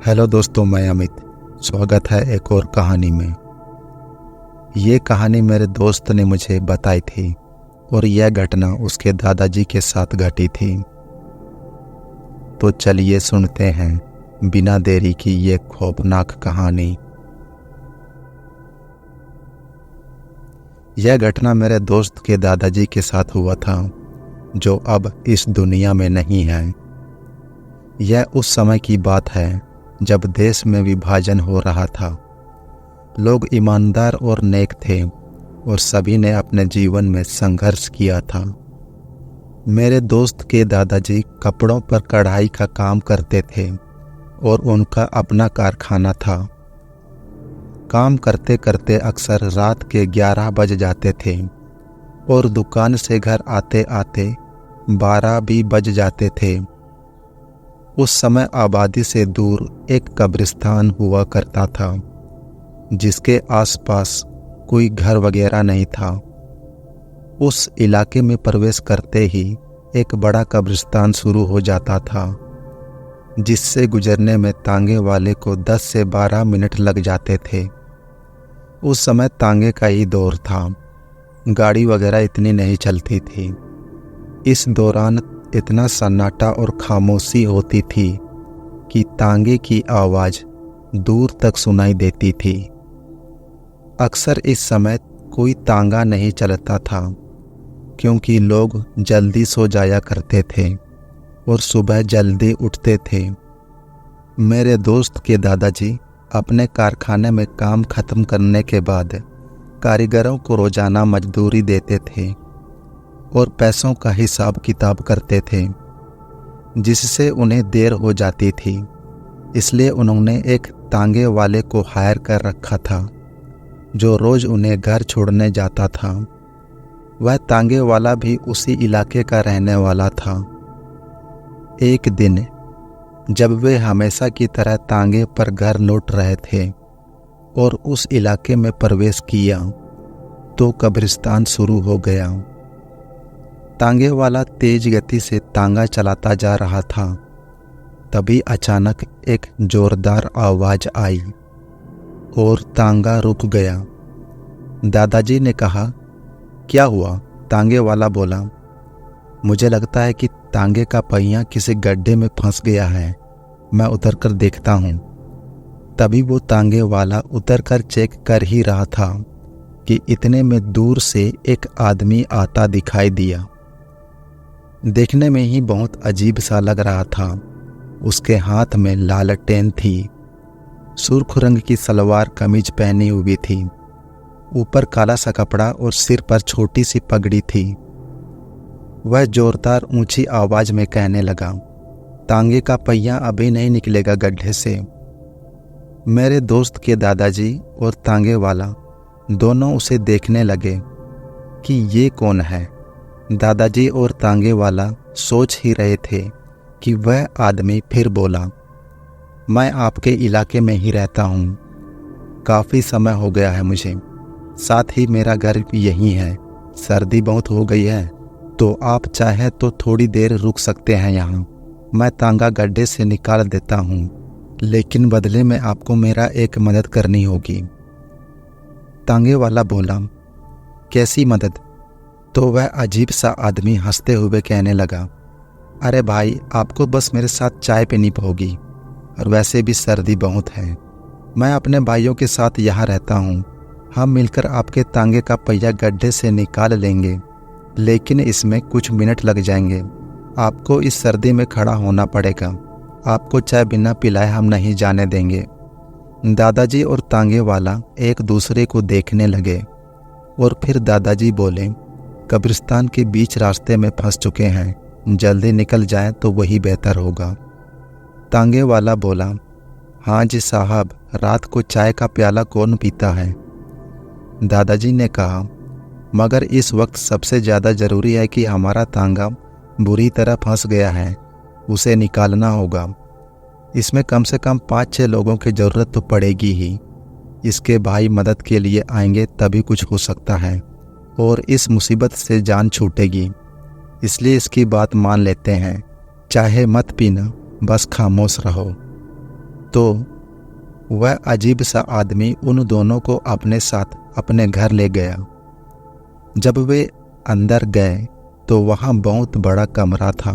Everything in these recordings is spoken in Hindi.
हेलो दोस्तों, मैं अमित। स्वागत है एक और कहानी में। ये कहानी मेरे दोस्त ने मुझे बताई थी और यह घटना उसके दादाजी के साथ घटी थी। तो चलिए सुनते हैं बिना देरी की ये खौफनाक कहानी। यह घटना मेरे दोस्त के दादाजी के साथ हुआ था, जो अब इस दुनिया में नहीं है। यह उस समय की बात है जब देश में विभाजन हो रहा था। लोग ईमानदार और नेक थे और सभी ने अपने जीवन में संघर्ष किया था। मेरे दोस्त के दादाजी कपड़ों पर कढ़ाई का काम करते थे और उनका अपना कारखाना था। काम करते करते अक्सर रात के 11 बज जाते थे और दुकान से घर आते आते 12 भी बज जाते थे। उस समय आबादी से दूर एक कब्रिस्तान हुआ करता था, जिसके आसपास कोई घर वगैरह नहीं था। उस इलाके में प्रवेश करते ही एक बड़ा कब्रिस्तान शुरू हो जाता था, जिससे गुजरने में तांगे वाले को 10 से 12 मिनट लग जाते थे। उस समय तांगे का ही दौर था, गाड़ी वगैरह इतनी नहीं चलती थी। इस दौरान इतना सन्नाटा और खामोशी होती थी कि तांगे की आवाज़ दूर तक सुनाई देती थी। अक्सर इस समय कोई तांगा नहीं चलता था, क्योंकि लोग जल्दी सो जाया करते थे और सुबह जल्दी उठते थे। मेरे दोस्त के दादाजी अपने कारखाने में काम खत्म करने के बाद कारीगरों को रोज़ाना मजदूरी देते थे और पैसों का हिसाब किताब करते थे, जिससे उन्हें देर हो जाती थी। इसलिए उन्होंने एक तांगे वाले को हायर कर रखा था, जो रोज़ उन्हें घर छोड़ने जाता था। वह तांगे वाला भी उसी इलाके का रहने वाला था। एक दिन जब वे हमेशा की तरह तांगे पर घर लौट रहे थे और उस इलाके में प्रवेश किया, तो कब्रिस्तान शुरू हो गया। तांगे वाला तेज गति से तांगा चलाता जा रहा था। तभी अचानक एक जोरदार आवाज़ आई और तांगा रुक गया। दादाजी ने कहा, क्या हुआ? तांगे वाला बोला, मुझे लगता है कि तांगे का पहिया किसी गड्ढे में फंस गया है, मैं उतरकर देखता हूँ। तभी वो तांगे वाला उतरकर चेक कर ही रहा था कि इतने में दूर से एक आदमी आता दिखाई दिया। देखने में ही बहुत अजीब सा लग रहा था। उसके हाथ में लालटेन थी, सुर्ख रंग की सलवार कमीज पहनी हुई थी, ऊपर काला सा कपड़ा और सिर पर छोटी सी पगड़ी थी। वह जोरदार ऊंची आवाज में कहने लगा, तांगे का पहिया अभी नहीं निकलेगा गड्ढे से। मेरे दोस्त के दादाजी और तांगे वाला दोनों उसे देखने लगे कि ये कौन है। दादाजी और तांगे वाला सोच ही रहे थे कि वह आदमी फिर बोला, मैं आपके इलाके में ही रहता हूँ, काफ़ी समय हो गया है मुझे, साथ ही मेरा घर यहीं है। सर्दी बहुत हो गई है, तो आप चाहे तो थोड़ी देर रुक सकते हैं यहाँ, मैं तांगा गड्ढे से निकाल देता हूँ, लेकिन बदले में आपको मेरा एक मदद करनी होगी। तांगे वाला बोला, कैसी मदद? तो वह अजीब सा आदमी हंसते हुए कहने लगा, अरे भाई, आपको बस मेरे साथ चाय पीनी होगी, और वैसे भी सर्दी बहुत है। मैं अपने भाइयों के साथ यहाँ रहता हूँ, हम मिलकर आपके तांगे का पहिया गड्ढे से निकाल लेंगे, लेकिन इसमें कुछ मिनट लग जाएंगे। आपको इस सर्दी में खड़ा होना पड़ेगा, आपको चाय बिना पिलाए हम नहीं जाने देंगे। दादाजी और तांगे वाला एक दूसरे को देखने लगे और फिर दादाजी बोले, कब्रिस्तान के बीच रास्ते में फंस चुके हैं, जल्दी निकल जाएं तो वही बेहतर होगा। तांगे वाला बोला, हाँ जी साहब, रात को चाय का प्याला कौन पीता है? दादाजी ने कहा, मगर इस वक्त सबसे ज़्यादा ज़रूरी है कि हमारा तांगा बुरी तरह फंस गया है, उसे निकालना होगा। इसमें कम से कम 5-6 लोगों की ज़रूरत तो पड़ेगी ही। इसके भाई मदद के लिए आएंगे तभी कुछ हो सकता है और इस मुसीबत से जान छूटेगी। इसलिए इसकी बात मान लेते हैं, चाहे मत पीना, बस खामोश रहो। तो वह अजीब सा आदमी उन दोनों को अपने साथ अपने घर ले गया। जब वे अंदर गए तो वहाँ बहुत बड़ा कमरा था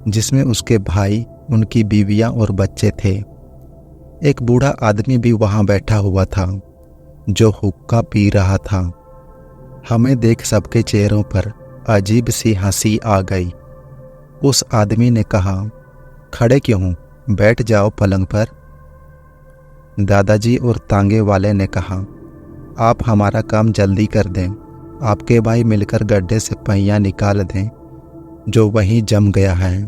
जिसमें उसके भाई, उनकी बीवियाँ और बच्चे थे। एक बूढ़ा आदमी भी वहाँ बैठा हुआ था जो हुक्का पी रहा था। हमें देख सबके चेहरों पर अजीब सी हंसी आ गई। उस आदमी ने कहा, खड़े क्यों हो, बैठ जाओ पलंग पर। दादाजी और तांगे वाले ने कहा, आप हमारा काम जल्दी कर दें, आपके भाई मिलकर गड्ढे से पहिया निकाल दें जो वहीं जम गया है।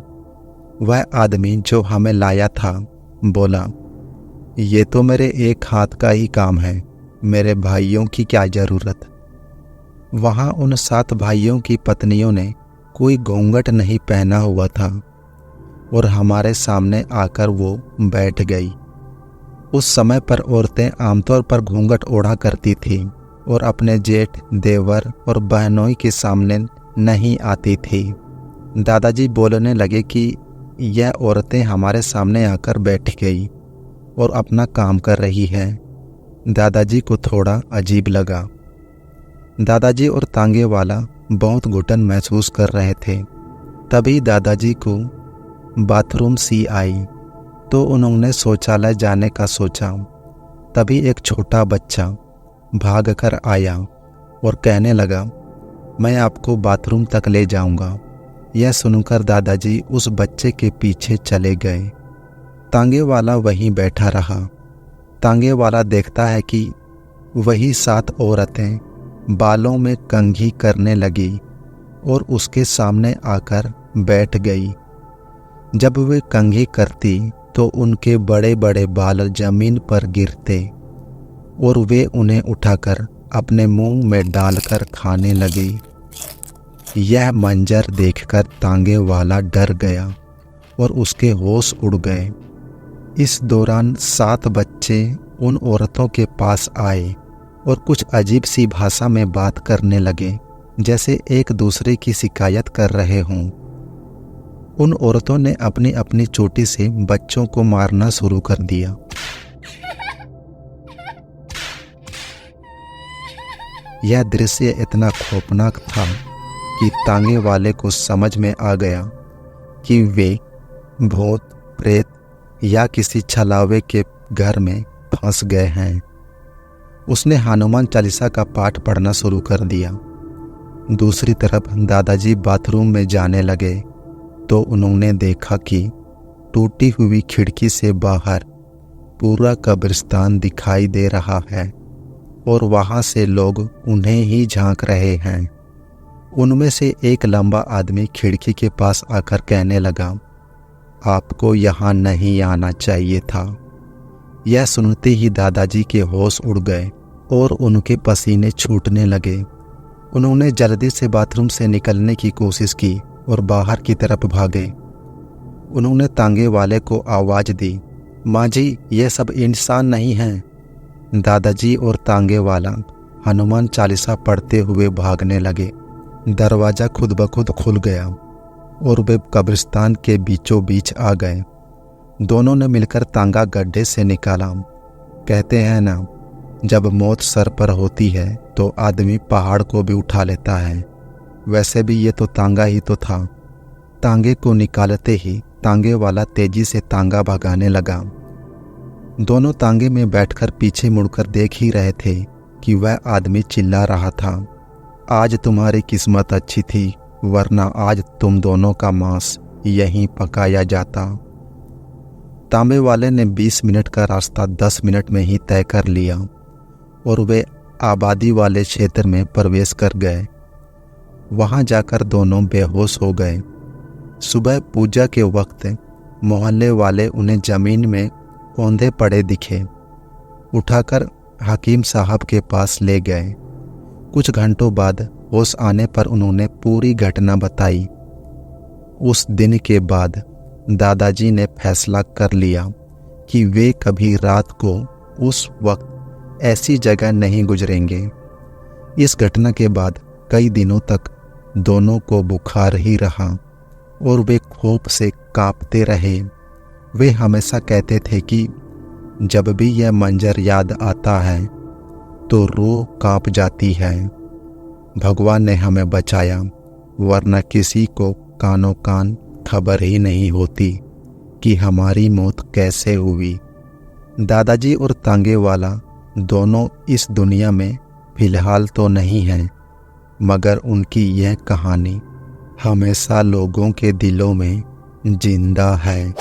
वह आदमी जो हमें लाया था बोला, ये तो मेरे एक हाथ का ही काम है, मेरे भाइयों की क्या ज़रूरत। वहाँ उन 7 भाइयों की पत्नियों ने कोई घूंघट नहीं पहना हुआ था और हमारे सामने आकर वो बैठ गई। उस समय पर औरतें आमतौर पर घूंघट ओढ़ा करती थीं और अपने जेठ, देवर और बहनोई के सामने नहीं आती थी। दादाजी बोलने लगे कि यह औरतें हमारे सामने आकर बैठ गई और अपना काम कर रही है। दादाजी को थोड़ा अजीब लगा। दादाजी और तांगे वाला बहुत घुटन महसूस कर रहे थे। तभी दादाजी को बाथरूम सी आई तो उन्होंने शौचालय जाने का सोचा। तभी एक छोटा बच्चा भाग कर आया और कहने लगा, मैं आपको बाथरूम तक ले जाऊंगा। यह सुनकर दादाजी उस बच्चे के पीछे चले गए। तांगे वाला वहीं बैठा रहा। तांगे वाला देखता है कि वही 7 औरतें बालों में कंघी करने लगी और उसके सामने आकर बैठ गई। जब वे कंघी करती तो उनके बड़े बड़े बाल जमीन पर गिरते और वे उन्हें उठाकर अपने मुंह में डालकर खाने लगी। यह मंजर देखकर तांगे वाला डर गया और उसके होश उड़ गए। इस दौरान 7 बच्चे उन औरतों के पास आए और कुछ अजीब सी भाषा में बात करने लगे, जैसे एक दूसरे की शिकायत कर रहे हों। उन औरतों ने अपनी अपनी चोटी से बच्चों को मारना शुरू कर दिया। यह दृश्य इतना खौफनाक था कि तांगे वाले को समझ में आ गया कि वे भूत, प्रेत या किसी छलावे के घर में फंस गए हैं। उसने हनुमान चालीसा का पाठ पढ़ना शुरू कर दिया। दूसरी तरफ दादाजी बाथरूम में जाने लगे तो उन्होंने देखा कि टूटी हुई खिड़की से बाहर पूरा कब्रिस्तान दिखाई दे रहा है और वहां से लोग उन्हें ही झांक रहे हैं। उनमें से एक लंबा आदमी खिड़की के पास आकर कहने लगा, आपको यहाँ नहीं आना चाहिए था। यह सुनते ही दादाजी के होश उड़ गए और उनके पसीने छूटने लगे। उन्होंने जल्दी से बाथरूम से निकलने की कोशिश की और बाहर की तरफ भागे। उन्होंने तांगे वाले को आवाज़ दी, माँ जी, ये सब इंसान नहीं हैं। दादाजी और तांगे वाला हनुमान चालीसा पढ़ते हुए भागने लगे। दरवाज़ा खुद ब खुद खुल गया और वे कब्रिस्तान के बीचों बीच आ गए। दोनों ने मिलकर तांगा गड्ढे से निकाला। कहते हैं ना, जब मौत सर पर होती है तो आदमी पहाड़ को भी उठा लेता है। वैसे भी ये तो तांगा ही तो था। तांगे को निकालते ही तांगे वाला तेजी से तांगा भगाने लगा। दोनों तांगे में बैठकर पीछे मुड़कर देख ही रहे थे कि वह आदमी चिल्ला रहा था, आज तुम्हारी किस्मत अच्छी थी, वरना आज तुम दोनों का मांस यहीं पकाया जाता। तांबे वाले ने 20 मिनट का रास्ता 10 मिनट में ही तय कर लिया और वे आबादी वाले क्षेत्र में प्रवेश कर गए। वहां जाकर दोनों बेहोश हो गए। सुबह पूजा के वक्त मोहल्ले वाले उन्हें जमीन में औंधे पड़े दिखे। उठाकर हकीम साहब के पास ले गए। कुछ घंटों बाद होश आने पर उन्होंने पूरी घटना बताई। उस दिन के बाद दादाजी ने फैसला कर लिया कि वे कभी रात को उस वक्त ऐसी जगह नहीं गुजरेंगे। इस घटना के बाद कई दिनों तक दोनों को बुखार ही रहा और वे खौफ से कांपते रहे। वे हमेशा कहते थे कि जब भी यह मंजर याद आता है तो रूह कांप जाती है। भगवान ने हमें बचाया, वरना किसी को कानों कान खबर ही नहीं होती कि हमारी मौत कैसे हुई। दादाजी और तांगेवाला दोनों इस दुनिया में फिलहाल तो नहीं हैं, मगर उनकी यह कहानी हमेशा लोगों के दिलों में जिंदा है।